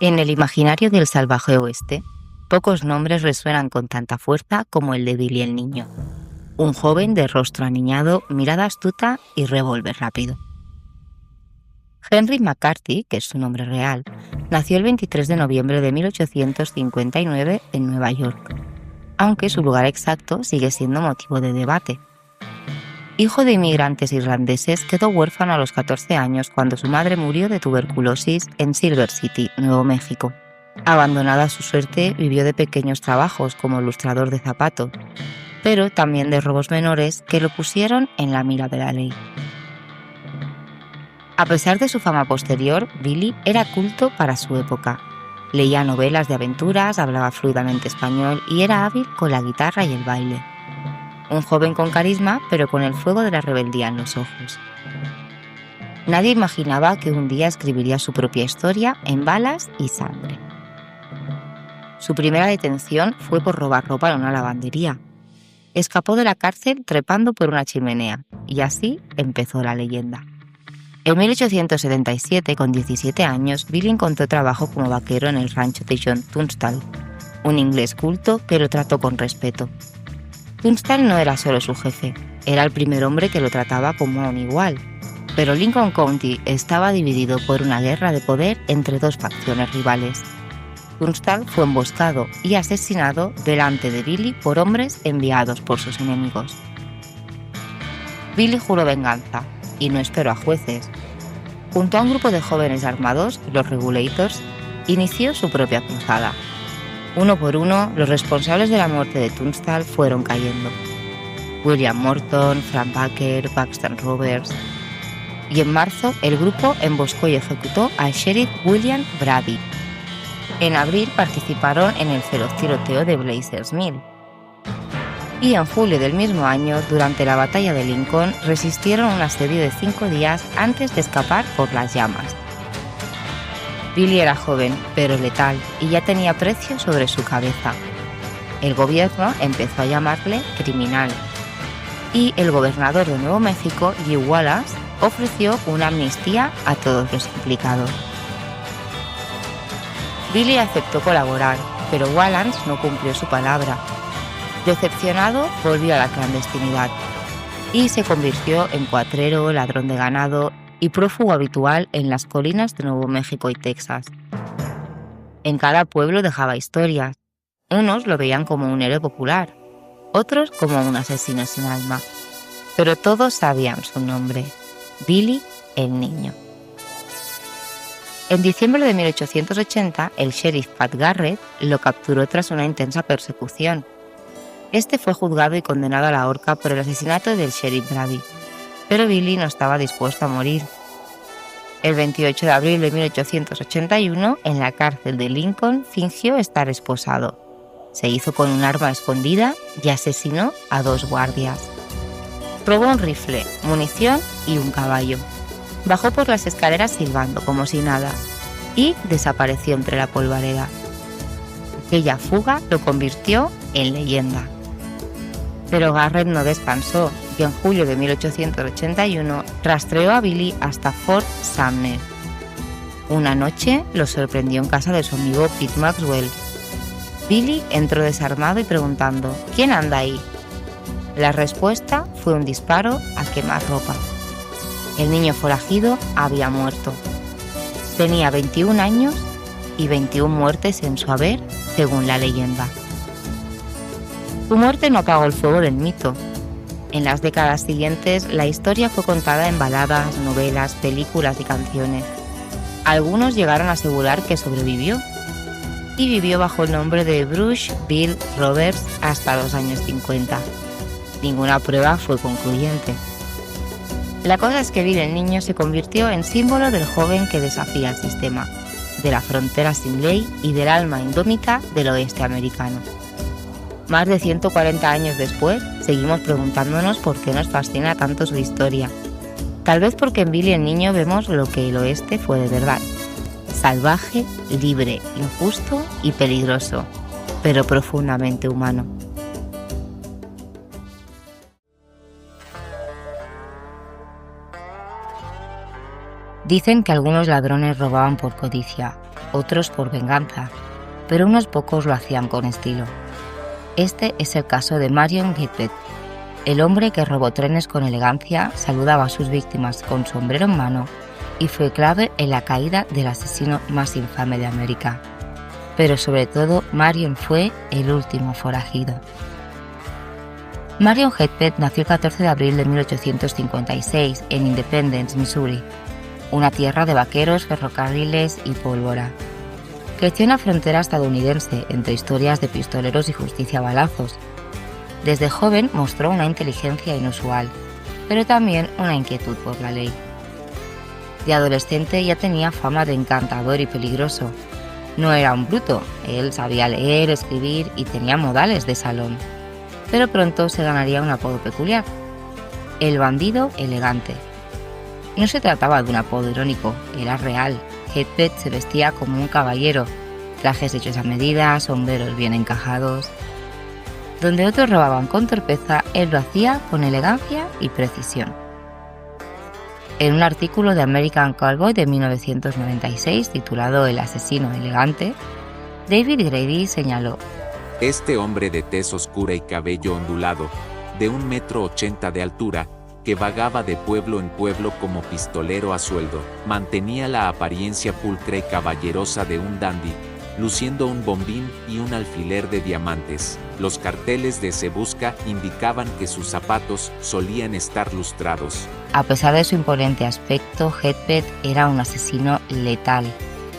En el imaginario del salvaje oeste, pocos nombres resuenan con tanta fuerza como el de Billy el Niño, un joven de rostro aniñado, mirada astuta y revólver rápido. Henry McCarthy, que es su nombre real, nació el 23 de noviembre de 1859 en Nueva York, aunque su lugar exacto sigue siendo motivo de debate. Hijo de inmigrantes irlandeses, quedó huérfano a los 14 años cuando su madre murió de tuberculosis en Silver City, Nuevo México. Abandonada a su suerte, vivió de pequeños trabajos como ilustrador de zapatos, pero también de robos menores que lo pusieron en la mira de la ley. A pesar de su fama posterior, Billy era culto para su época. Leía novelas de aventuras, hablaba fluidamente español y era hábil con la guitarra y el baile. Un joven con carisma, pero con el fuego de la rebeldía en los ojos. Nadie imaginaba que un día escribiría su propia historia en balas y sangre. Su primera detención fue por robar ropa en una lavandería. Escapó de la cárcel trepando por una chimenea, y así empezó la leyenda. En 1877, con 17 años, Billy encontró trabajo como vaquero en el rancho de John Tunstall, un inglés culto que lo trató con respeto. Tunstall no era solo su jefe, era el primer hombre que lo trataba como a un igual. Pero Lincoln County estaba dividido por una guerra de poder entre dos facciones rivales. Tunstall fue emboscado y asesinado delante de Billy por hombres enviados por sus enemigos. Billy juró venganza y no esperó a jueces. Junto a un grupo de jóvenes armados, los Regulators, inició su propia cruzada. Uno por uno, los responsables de la muerte de Tunstall fueron cayendo. William Morton, Frank Baker, Paxton Roberts. Y en marzo, el grupo emboscó y ejecutó al sheriff William Brady. En abril participaron en el feroz tiroteo de Blazers Mill. Y en julio del mismo año, durante la batalla de Lincoln, resistieron un asedio de 5 días antes de escapar por las llamas. Billy era joven, pero letal, y ya tenía precio sobre su cabeza. El gobierno empezó a llamarle criminal. Y el gobernador de Nuevo México, Lew Wallace, ofreció una amnistía a todos los implicados. Billy aceptó colaborar, pero Wallace no cumplió su palabra. Decepcionado, volvió a la clandestinidad y se convirtió en cuatrero, ladrón de ganado y prófugo habitual en las colinas de Nuevo México y Texas. En cada pueblo dejaba historias. Unos lo veían como un héroe popular, otros como un asesino sin alma, pero todos sabían su nombre: Billy el Niño. En diciembre de 1880, el sheriff Pat Garrett lo capturó tras una intensa persecución. Este fue juzgado y condenado a la horca por el asesinato del sheriff Brady, pero Billy no estaba dispuesto a morir. El 28 de abril de 1881, en la cárcel de Lincoln, fingió estar esposado. Se hizo con un arma escondida y asesinó a 2 guardias. Robó un rifle, munición y un caballo. Bajó por las escaleras silbando como si nada y desapareció entre la polvareda. Aquella fuga lo convirtió en leyenda. Pero Garrett no descansó y en julio de 1881 rastreó a Billy hasta Fort Sumner. Una noche lo sorprendió en casa de su amigo Pete Maxwell. Billy entró desarmado y preguntando: ¿quién anda ahí? La respuesta fue un disparo a quemarropa. El niño forajido había muerto. Tenía 21 años y 21 muertes en su haber, según la leyenda. Su muerte no apagó el fuego del mito. En las décadas siguientes, la historia fue contada en baladas, novelas, películas y canciones. Algunos llegaron a asegurar que sobrevivió y vivió bajo el nombre de Bruce Bill Roberts hasta los años 50. Ninguna prueba fue concluyente. La cosa es que Billy el Niño se convirtió en símbolo del joven que desafía el sistema, de la frontera sin ley y del alma indómita del oeste americano. Más de 140 años después, seguimos preguntándonos por qué nos fascina tanto su historia. Tal vez porque en Billy el Niño vemos lo que el oeste fue de verdad: salvaje, libre, injusto y peligroso, pero profundamente humano. Dicen que algunos ladrones robaban por codicia, otros por venganza, pero unos pocos lo hacían con estilo. Este es el caso de Marion Hedbeth, el hombre que robó trenes con elegancia, saludaba a sus víctimas con sombrero en mano y fue clave en la caída del asesino más infame de América. Pero sobre todo, Marion fue el último forajido. Marion Hedbeth nació el 14 de abril de 1856 en Independence, Missouri, una tierra de vaqueros, ferrocarriles y pólvora. Creció en la frontera estadounidense entre historias de pistoleros y justicia a balazos. Desde joven mostró una inteligencia inusual, pero también una inquietud por la ley. De adolescente ya tenía fama de encantador y peligroso. No era un bruto, él sabía leer, escribir y tenía modales de salón. Pero pronto se ganaría un apodo peculiar: el bandido elegante. No se trataba de un apodo irónico, era real. Hedbeth se vestía como un caballero, trajes hechos a medida, sombreros bien encajados. Donde otros robaban con torpeza, él lo hacía con elegancia y precisión. En un artículo de American Cowboy de 1996 titulado El asesino elegante, David Grady señaló: Este hombre de tez oscura y cabello ondulado, de 1,80 m de altura, que vagaba de pueblo en pueblo como pistolero a sueldo, mantenía la apariencia pulcra y caballerosa de un dandy, luciendo un bombín y un alfiler de diamantes. Los carteles de Se Busca indicaban que sus zapatos solían estar lustrados. A pesar de su imponente aspecto, Hedbeth era un asesino letal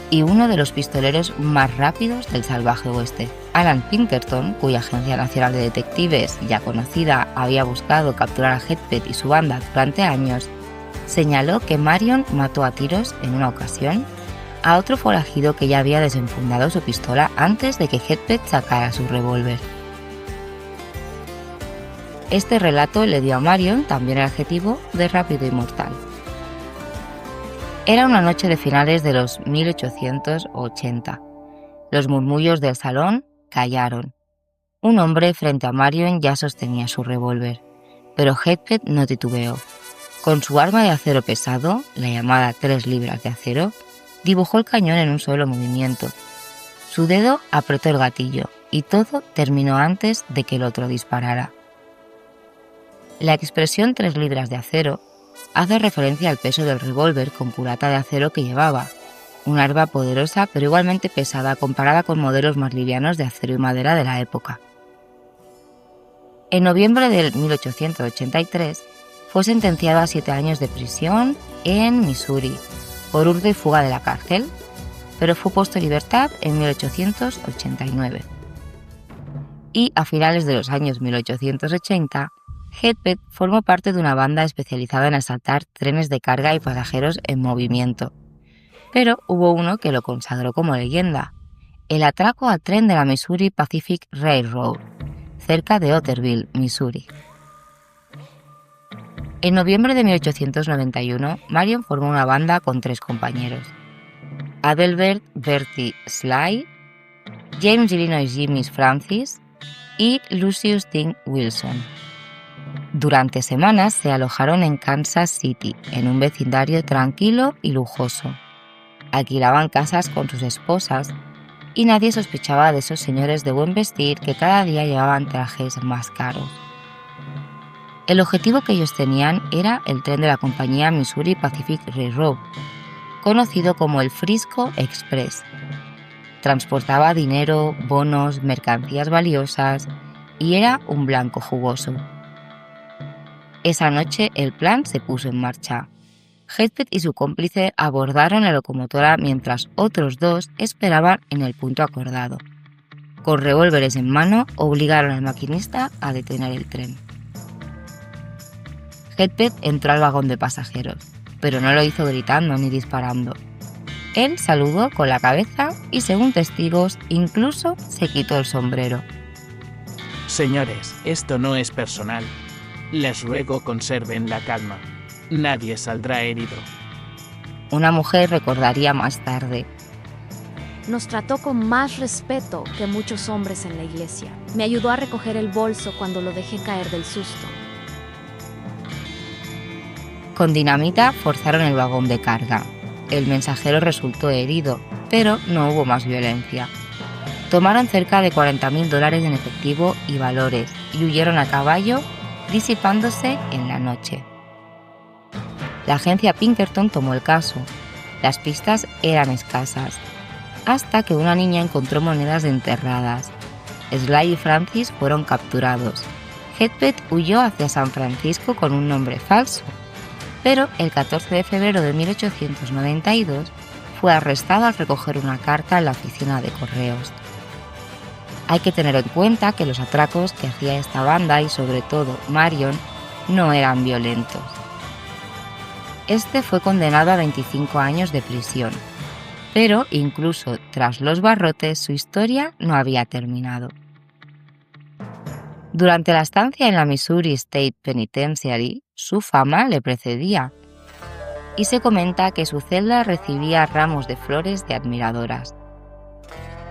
y uno de los pistoleros más rápidos del salvaje oeste. Alan Pinkerton, cuya agencia nacional de detectives, ya conocida, había buscado capturar a Hedbeth y su banda durante años, señaló que Marion mató a tiros en una ocasión a otro forajido que ya había desenfundado su pistola antes de que Hedbeth sacara su revólver. Este relato le dio a Marion también el adjetivo de rápido y mortal. Era una noche de finales de los 1880. Los murmullos del salón callaron. Un hombre frente a Marion ya sostenía su revólver, pero Hedbeth no titubeó. Con su arma de acero pesado, la llamada 3 libras de acero, dibujó el cañón en un solo movimiento. Su dedo apretó el gatillo y todo terminó antes de que el otro disparara. La expresión 3 libras de acero hace referencia al peso del revólver con culata de acero que llevaba, un arma poderosa pero igualmente pesada comparada con modelos más livianos de acero y madera de la época. En noviembre de 1883 fue sentenciado a 7 años de prisión en Missouri por hurto y fuga de la cárcel, pero fue puesto en libertad en 1889. Y a finales de los años 1880, Hedbeth formó parte de una banda especializada en asaltar trenes de carga y pasajeros en movimiento. Pero hubo uno que lo consagró como leyenda: el atraco al tren de la Missouri Pacific Railroad, cerca de Otterville, Missouri. En noviembre de 1891, Marion formó una banda con 3 compañeros: Adelbert Bertie Sly, James Illinois Jimmy Francis y Lucius Dean Wilson. Durante semanas se alojaron en Kansas City, en un vecindario tranquilo y lujoso. Alquilaban casas con sus esposas y nadie sospechaba de esos señores de buen vestir que cada día llevaban trajes más caros. El objetivo que ellos tenían era el tren de la compañía Missouri Pacific Railroad, conocido como el Frisco Express. Transportaba dinero, bonos, mercancías valiosas y era un blanco jugoso. Esa noche el plan se puso en marcha. Hedbeth y su cómplice abordaron la locomotora mientras otros 2 esperaban en el punto acordado. Con revólveres en mano, obligaron al maquinista a detener el tren. Hedbeth entró al vagón de pasajeros, pero no lo hizo gritando ni disparando. Él saludó con la cabeza y, según testigos, incluso se quitó el sombrero. Señores, esto no es personal. Les ruego conserven la calma. Nadie saldrá herido. Una mujer recordaría más tarde: nos trató con más respeto que muchos hombres en la iglesia. Me ayudó a recoger el bolso cuando lo dejé caer del susto. Con dinamita forzaron el vagón de carga. el mensajero resultó herido, pero no hubo más violencia. Tomaron cerca de $40.000 en efectivo y valores y huyeron a caballo, disipándose en la noche. La agencia Pinkerton tomó el caso. Las pistas eran escasas, hasta que una niña encontró monedas enterradas. Sly y Francis fueron capturados. Hedbeth huyó hacia San Francisco con un nombre falso, pero el 14 de febrero de 1892 fue arrestado al recoger una carta en la oficina de correos. Hay que tener en cuenta que los atracos que hacía esta banda y sobre todo Marion no eran violentos. Este fue condenado a 25 años de prisión, pero incluso tras los barrotes su historia no había terminado. Durante la estancia en la Missouri State Penitentiary, su fama le precedía, y se comenta que su celda recibía ramos de flores de admiradoras.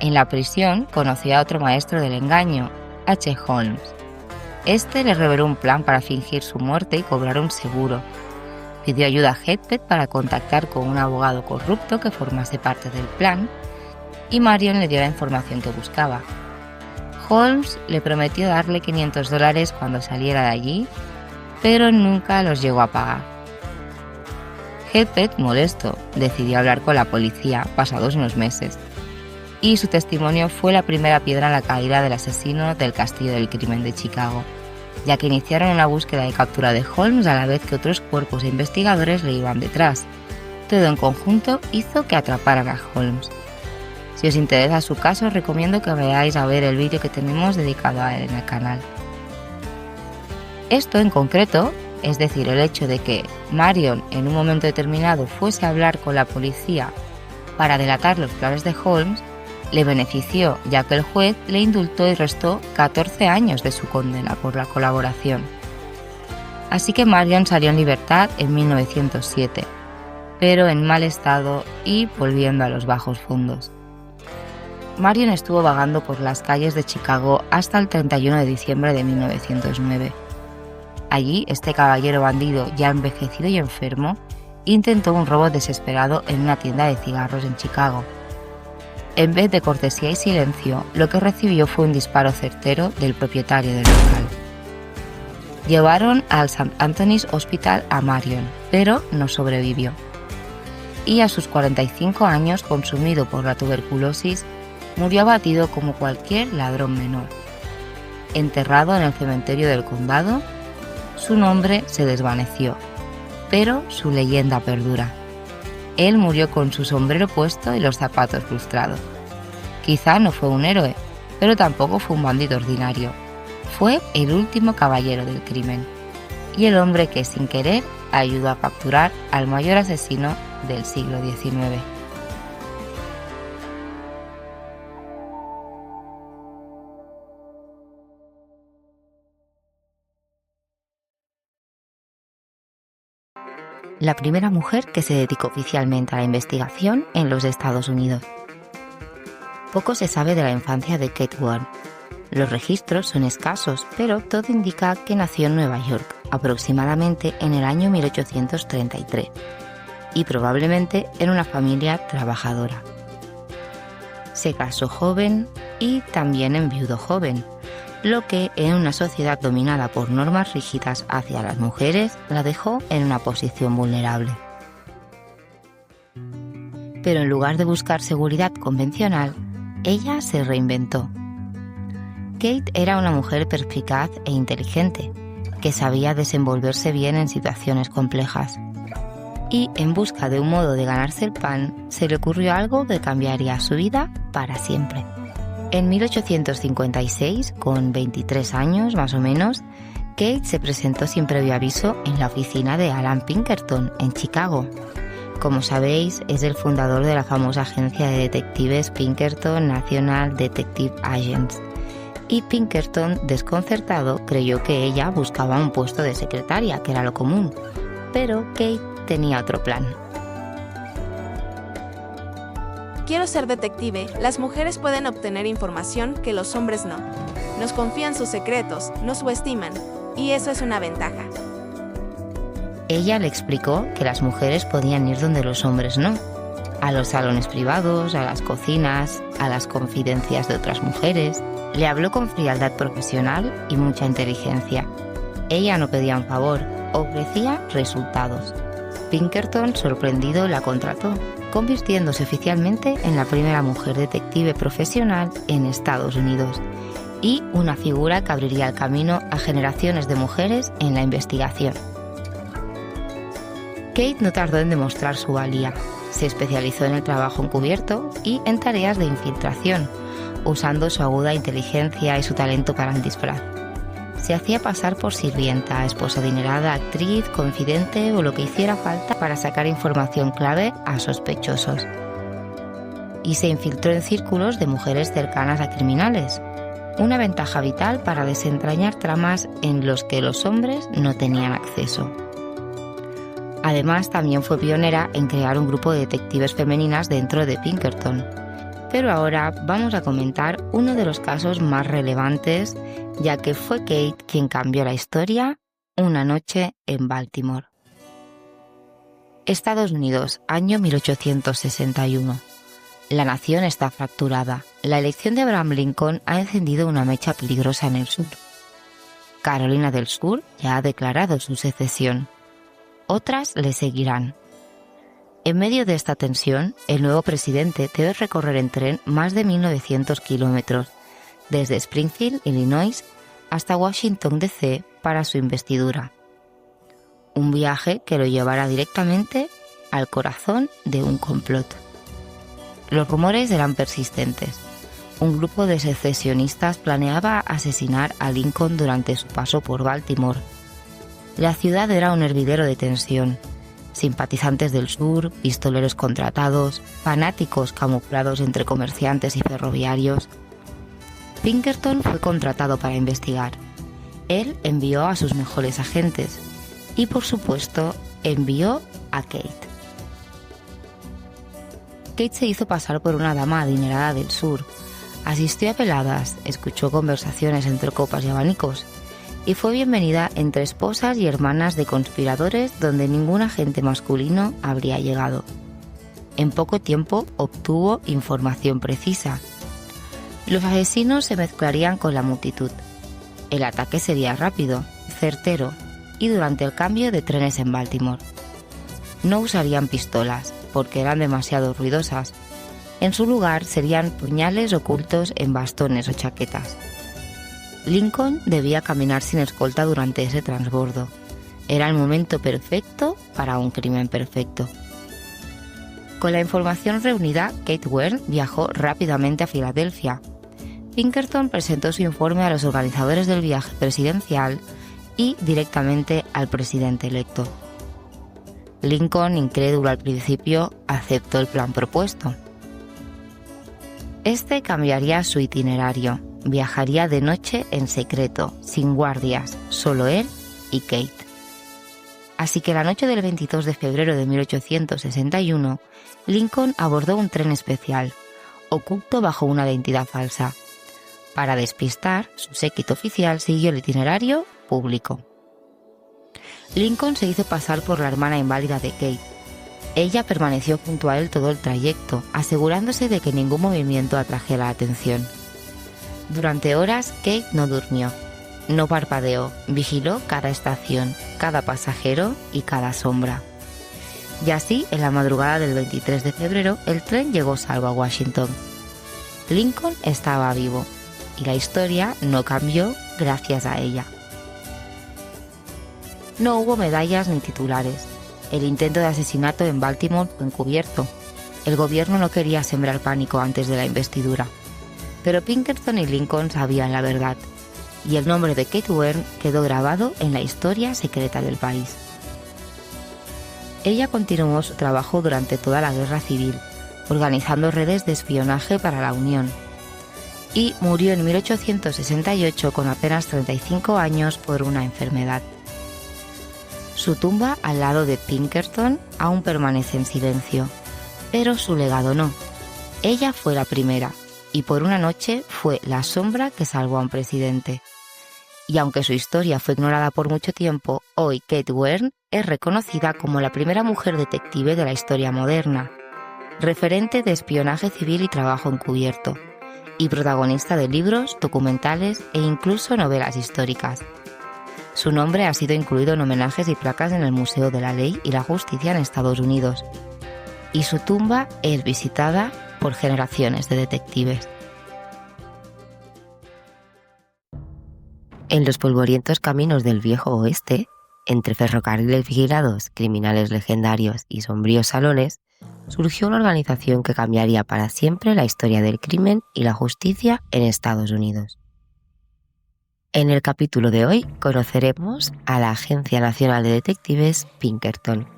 En la prisión conoció a otro maestro del engaño, H. Holmes. Este le reveló un plan para fingir su muerte y cobrar un seguro. Pidió ayuda a Hedbeth para contactar con un abogado corrupto que formase parte del plan, y Marion le dio la información que buscaba. Holmes le prometió darle $500 cuando saliera de allí, pero nunca los llegó a pagar. Hedbeth, molesto, decidió hablar con la policía pasados unos meses, y su testimonio fue la primera piedra en la caída del asesino del Castillo del Crimen de Chicago, ya que iniciaron una búsqueda de captura de Holmes a la vez que otros cuerpos e investigadores le iban detrás. Todo en conjunto hizo que atraparan a Holmes. Si os interesa su caso, os recomiendo que vayáis a ver el vídeo que tenemos dedicado a él en el canal. Esto en concreto, es decir, el hecho de que Marion en un momento determinado fuese a hablar con la policía para delatar los planes de Holmes, le benefició, ya que el juez le indultó y restó 14 años de su condena por la colaboración. Así que Marion salió en libertad en 1907, pero en mal estado y volviendo a los bajos fondos. Marion estuvo vagando por las calles de Chicago hasta el 31 de diciembre de 1909. Allí, este caballero bandido, ya envejecido y enfermo, intentó un robo desesperado en una tienda de cigarros en Chicago. En vez de cortesía y silencio, lo que recibió fue un disparo certero del propietario del local. Llevaron al St. Anthony's Hospital a Marion, pero no sobrevivió. Y a sus 45 años, consumido por la tuberculosis, murió abatido como cualquier ladrón menor. Enterrado en el cementerio del condado, su nombre se desvaneció, pero su leyenda perdura. Él murió con su sombrero puesto y los zapatos lustrados. Quizá no fue un héroe, pero tampoco fue un bandido ordinario. Fue el último caballero del crimen y el hombre que sin querer ayudó a capturar al mayor asesino del siglo XIX. La primera mujer que se dedicó oficialmente a la investigación en los Estados Unidos. Poco se sabe de la infancia de Kate Warren. Los registros son escasos, pero todo indica que nació en Nueva York, aproximadamente en el año 1833, y probablemente en una familia trabajadora. Se casó joven y también enviudó joven, lo que en una sociedad dominada por normas rígidas hacia las mujeres la dejó en una posición vulnerable. Pero en lugar de buscar seguridad convencional, ella se reinventó. Kate era una mujer perspicaz e inteligente, que sabía desenvolverse bien en situaciones complejas. Y en busca de un modo de ganarse el pan, se le ocurrió algo que cambiaría su vida para siempre. En 1856, con 23 años más o menos, Kate se presentó sin previo aviso en la oficina de Alan Pinkerton, en Chicago. Como sabéis, es el fundador de la famosa agencia de detectives Pinkerton National Detective Agents. Y Pinkerton, desconcertado, creyó que ella buscaba un puesto de secretaria, que era lo común. Pero Kate tenía otro plan. Quiero ser detective. Las mujeres pueden obtener información que los hombres no. Nos confían sus secretos, nos subestiman, y eso es una ventaja. Ella le explicó que las mujeres podían ir donde los hombres no, a los salones privados, a las cocinas, a las confidencias de otras mujeres. Le habló con frialdad profesional y mucha inteligencia. Ella no pedía un favor, ofrecía resultados. Pinkerton, sorprendido, la contrató, convirtiéndose oficialmente en la primera mujer detective profesional en Estados Unidos y una figura que abriría el camino a generaciones de mujeres en la investigación. Kate no tardó en demostrar su valía. Se especializó en el trabajo encubierto y en tareas de infiltración, usando su aguda inteligencia y su talento para el disfraz. Se hacía pasar por sirvienta, esposa adinerada, actriz, confidente o lo que hiciera falta para sacar información clave a sospechosos. Y se infiltró en círculos de mujeres cercanas a criminales, una ventaja vital para desentrañar tramas en los que los hombres no tenían acceso. Además, también fue pionera en crear un grupo de detectives femeninas dentro de Pinkerton. Pero ahora vamos a comentar uno de los casos más relevantes, ya que fue Kate quien cambió la historia una noche en Baltimore. Estados Unidos, año 1861. La nación está fracturada. La elección de Abraham Lincoln ha encendido una mecha peligrosa en el sur. Carolina del Sur ya ha declarado su secesión. Otras le seguirán. En medio de esta tensión, el nuevo presidente debe recorrer en tren más de 1.900 kilómetros, desde Springfield, Illinois, hasta Washington, D.C. para su investidura. Un viaje que lo llevará directamente al corazón de un complot. Los rumores eran persistentes. Un grupo de secesionistas planeaba asesinar a Lincoln durante su paso por Baltimore. La ciudad era un hervidero de tensión. Simpatizantes del sur, pistoleros contratados, fanáticos camuflados entre comerciantes y ferroviarios. Pinkerton fue contratado para investigar. Él envió a sus mejores agentes y, por supuesto, envió a Kate. Kate se hizo pasar por una dama adinerada del sur, asistió a veladas, escuchó conversaciones entre copas y abanicos, y fue bienvenida entre esposas y hermanas de conspiradores donde ningún agente masculino habría llegado. En poco tiempo obtuvo información precisa. Los asesinos se mezclarían con la multitud. El ataque sería rápido, certero y durante el cambio de trenes en Baltimore. No usarían pistolas porque eran demasiado ruidosas. En su lugar serían puñales ocultos en bastones o chaquetas. Lincoln debía caminar sin escolta durante ese transbordo. Era el momento perfecto para un crimen perfecto. Con la información reunida, Kate Wern viajó rápidamente a Filadelfia. Pinkerton presentó su informe a los organizadores del viaje presidencial y directamente al presidente electo. Lincoln, incrédulo al principio, aceptó el plan propuesto. Este cambiaría su itinerario. Viajaría de noche en secreto, sin guardias, solo él y Kate. Así que la noche del 22 de febrero de 1861, Lincoln abordó un tren especial, oculto bajo una identidad falsa. Para despistar, su séquito oficial siguió el itinerario público. Lincoln se hizo pasar por la hermana inválida de Kate. Ella permaneció junto a él todo el trayecto, asegurándose de que ningún movimiento atrajera la atención. Durante horas, Kate no durmió, no parpadeó, vigiló cada estación, cada pasajero y cada sombra. Y así, en la madrugada del 23 de febrero, el tren llegó salvo a Washington. Lincoln estaba vivo, y la historia no cambió gracias a ella. No hubo medallas ni titulares. El intento de asesinato en Baltimore fue encubierto. El gobierno no quería sembrar pánico antes de la investidura. Pero Pinkerton y Lincoln sabían la verdad, y el nombre de Kate Wern quedó grabado en la historia secreta del país. Ella continuó su trabajo durante toda la Guerra Civil, organizando redes de espionaje para la Unión, y murió en 1868 con apenas 35 años por una enfermedad. Su tumba al lado de Pinkerton aún permanece en silencio, pero su legado no. Ella fue la primera, y por una noche fue la sombra que salvó a un presidente. Y aunque su historia fue ignorada por mucho tiempo, hoy Kate Wern es reconocida como la primera mujer detective de la historia moderna, referente de espionaje civil y trabajo encubierto, y protagonista de libros, documentales e incluso novelas históricas. Su nombre ha sido incluido en homenajes y placas en el Museo de la Ley y la Justicia en Estados Unidos, y su tumba es visitada por generaciones de detectives. En los polvorientos caminos del viejo oeste, entre ferrocarriles vigilados, criminales legendarios y sombríos salones, surgió una organización que cambiaría para siempre la historia del crimen y la justicia en Estados Unidos. En el capítulo de hoy conoceremos a la Agencia Nacional de Detectives Pinkerton.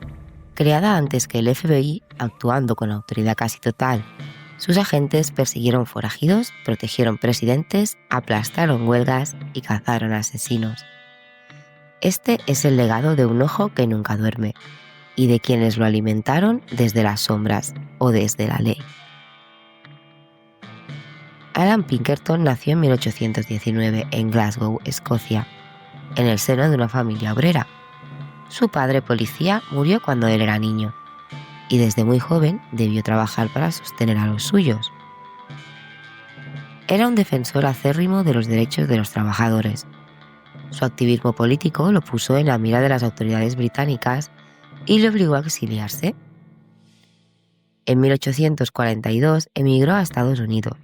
Creada antes que el FBI, actuando con autoridad casi total, sus agentes persiguieron forajidos, protegieron presidentes, aplastaron huelgas y cazaron asesinos. Este es el legado de un ojo que nunca duerme, y de quienes lo alimentaron desde las sombras o desde la ley. Alan Pinkerton nació en 1819 en Glasgow, Escocia, en el seno de una familia obrera. Su padre, policía, murió cuando él era niño, y desde muy joven debió trabajar para sostener a los suyos. Era un defensor acérrimo de los derechos de los trabajadores. Su activismo político lo puso en la mira de las autoridades británicas y le obligó a exiliarse. En 1842 emigró a Estados Unidos,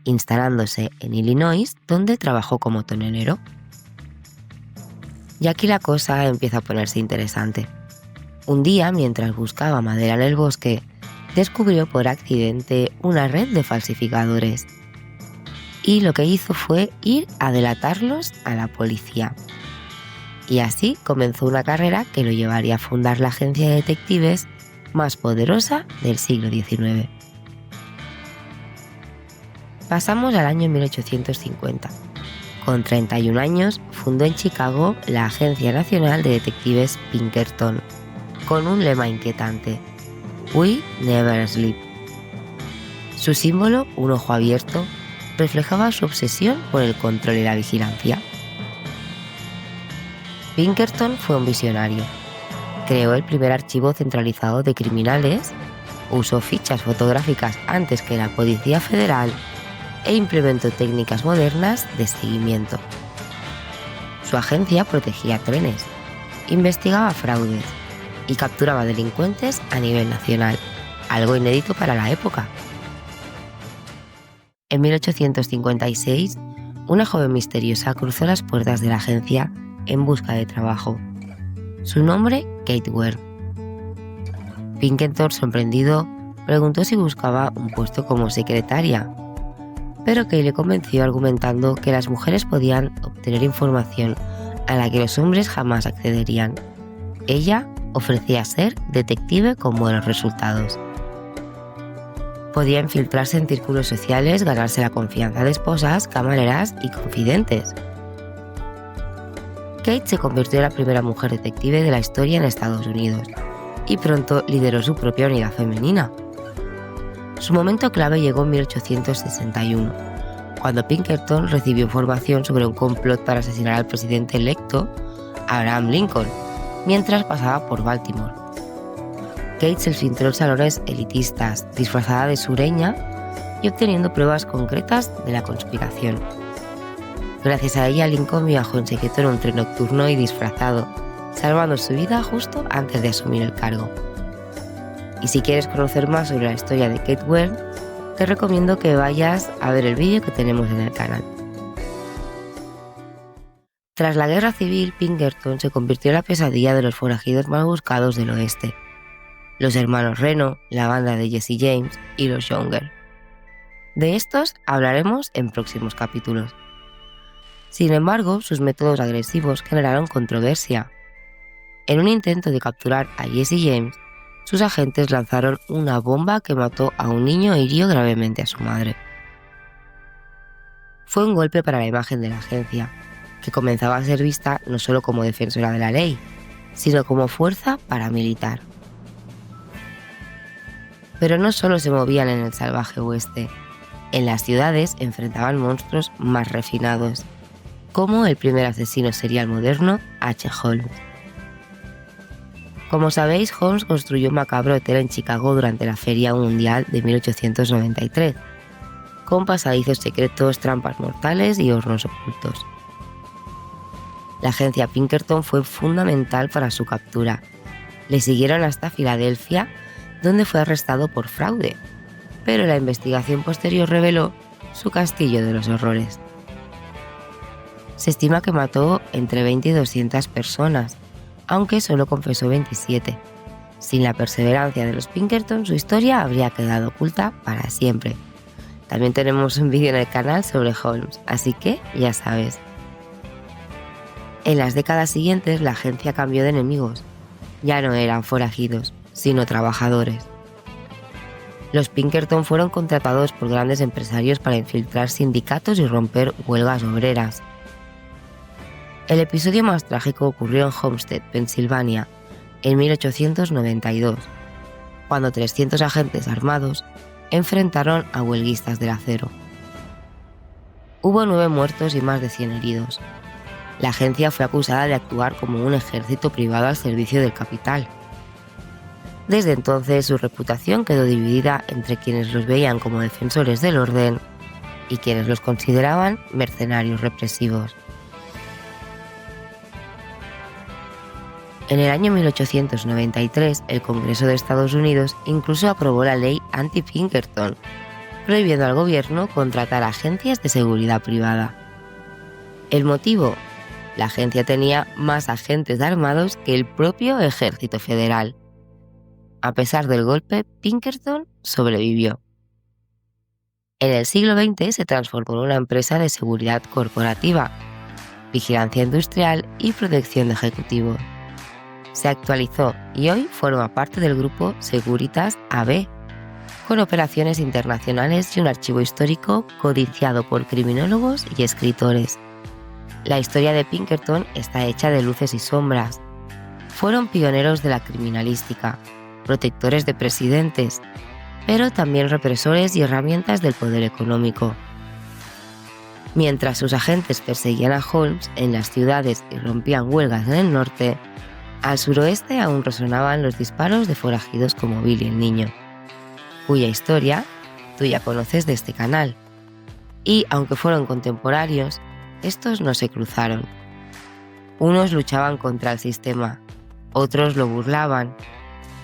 instalándose en Illinois, donde trabajó como tonelero. Y aquí la cosa empieza a ponerse interesante. Un día, mientras buscaba madera en el bosque, descubrió por accidente una red de falsificadores. Y lo que hizo fue ir a delatarlos a la policía. Y así comenzó una carrera que lo llevaría a fundar la agencia de detectives más poderosa del siglo XIX. Pasamos al año 1850. Con 31 años, fundó en Chicago la Agencia Nacional de Detectives Pinkerton, con un lema inquietante: We never sleep. Su símbolo, un ojo abierto, reflejaba su obsesión por el control y la vigilancia. Pinkerton fue un visionario. Creó el primer archivo centralizado de criminales, usó fichas fotográficas antes que la Policía Federal e implementó técnicas modernas de seguimiento. Su agencia protegía trenes, investigaba fraudes y capturaba delincuentes a nivel nacional, algo inédito para la época. En 1856, una joven misteriosa cruzó las puertas de la agencia en busca de trabajo. Su nombre, Kate Wern. Pinkerton, sorprendido, preguntó si buscaba un puesto como secretaria, pero Kate le convenció argumentando que las mujeres podían obtener información a la que los hombres jamás accederían. Ella ofrecía ser detective con buenos resultados. Podía infiltrarse en círculos sociales, ganarse la confianza de esposas, camareras y confidentes. Kate se convirtió en la primera mujer detective de la historia en Estados Unidos y pronto lideró su propia unidad femenina. Su momento clave llegó en 1861, cuando Pinkerton recibió información sobre un complot para asesinar al presidente electo, Abraham Lincoln, mientras pasaba por Baltimore. Kate se filtró en salones elitistas, disfrazada de sureña y obteniendo pruebas concretas de la conspiración. Gracias a ella, Lincoln viajó en secreto en un tren nocturno y disfrazado, salvando su vida justo antes de asumir el cargo. Y si quieres conocer más sobre la historia de Kate Wern, te recomiendo que vayas a ver el vídeo que tenemos en el canal. Tras la Guerra Civil, Pinkerton se convirtió en la pesadilla de los forajidos más buscados del oeste: los hermanos Reno, la banda de Jesse James y los Younger. De estos hablaremos en próximos capítulos. Sin embargo, sus métodos agresivos generaron controversia. En un intento de capturar a Jesse James, sus agentes lanzaron una bomba que mató a un niño e hirió gravemente a su madre. Fue un golpe para la imagen de la agencia, que comenzaba a ser vista no solo como defensora de la ley, sino como fuerza paramilitar. Pero no solo se movían en el salvaje oeste. En las ciudades enfrentaban monstruos más refinados. como el primer asesino serial moderno, H. Holmes. Como sabéis, Holmes construyó un macabro hotel en Chicago durante la Feria Mundial de 1893, con pasadizos secretos, trampas mortales y hornos ocultos. La agencia Pinkerton fue fundamental para su captura. Le siguieron hasta Filadelfia, donde fue arrestado por fraude, pero la investigación posterior reveló su castillo de los horrores. Se estima que mató entre 20 y 200 personas, aunque solo confesó 27. Sin la perseverancia de los Pinkerton, su historia habría quedado oculta para siempre. También tenemos un vídeo en el canal sobre Holmes, así que ya sabes. En las décadas siguientes, la agencia cambió de enemigos. Ya no eran forajidos, sino trabajadores. Los Pinkerton fueron contratados por grandes empresarios para infiltrar sindicatos y romper huelgas obreras. El episodio más trágico ocurrió en Homestead, Pensilvania, en 1892, cuando 300 agentes armados enfrentaron a huelguistas del acero. Hubo 9 muertos y más de 100 heridos. La agencia fue acusada de actuar como un ejército privado al servicio del capital. Desde entonces, su reputación quedó dividida entre quienes los veían como defensores del orden y quienes los consideraban mercenarios represivos. En el año 1893, el Congreso de Estados Unidos incluso aprobó la ley anti-Pinkerton, prohibiendo al gobierno contratar agencias de seguridad privada. El motivo: la agencia tenía más agentes armados que el propio ejército federal. A pesar del golpe, Pinkerton sobrevivió. En el siglo XX se transformó en una empresa de seguridad corporativa, vigilancia industrial y protección de ejecutivos. Se actualizó y hoy forma parte del grupo Securitas AB, con operaciones internacionales y un archivo histórico codiciado por criminólogos y escritores. La historia de Pinkerton está hecha de luces y sombras. Fueron pioneros de la criminalística, protectores de presidentes, pero también represores y herramientas del poder económico. Mientras sus agentes perseguían a Holmes en las ciudades y rompían huelgas en el norte, al suroeste aún resonaban los disparos de forajidos como Billy el Niño, cuya historia tú ya conoces de este canal. Y aunque fueron contemporáneos, estos no se cruzaron. Unos luchaban contra el sistema, otros lo burlaban,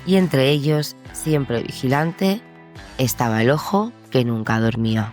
y entre ellos, siempre vigilante, estaba el ojo que nunca dormía.